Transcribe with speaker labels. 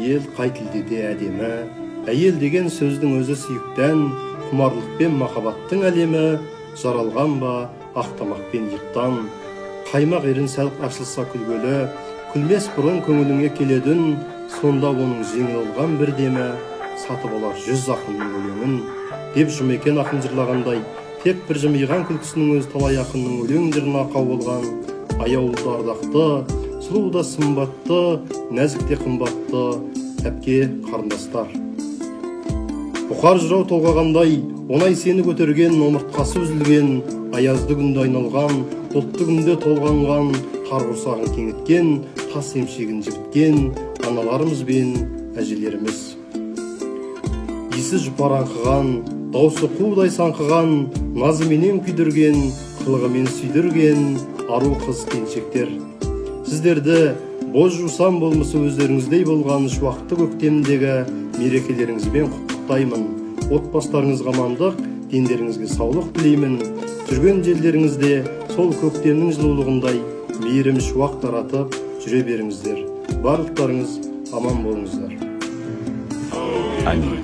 Speaker 1: Әйел қай тілде де әдемі, әйел деген сөздің өзі сүйіктен, құмарлықпен махаббаттың әлемі, жаралған ба ақтамақпен иықтан. Қаймақ ерін сәл ашылса күлгөлі, күлмес бұрын көңіліңе келедің, сонда оның жеңіл олған бір демі, сатып алар 100 ақынның өлеңін. Деп Жұмекен ақын жырлағандай, тек бір жымиған күлкісінің өз талай ақынның өлең жырына арқау болған. Аяулы да ардақты, сұлу да сымбатты, нәзік те қымбатты, әпке қарындастар. Бұқар жырау толғағандай, оңай сені көтерген, омыртқасы үзілген, аязды күнде айналған, бұлтты күнде толғанған, қар құрсағын кеңіткен, тас емшегін жібіткен аналарымыз бен әжелеріміз. Есі жұпар аңқыған, даусы қудай саңқыған, назыменен күйдірген, қылығымен сүйдірген ару қыз келіншектер. Сіздерді боз жусам болмысы өздеріңіздей болған шуақты көктемдегі мерекелеріңізбен құттықтаймын. Отбасыларыңызға амандық, дендеріңізге саулық тілеймін. Жүрген жерлеріңізде сол көктемнің жылулығындай мейірім шуақ таратып жүре беріңіздер. Барлықтарыңыз аман болыңыздар.
Speaker 2: Амин.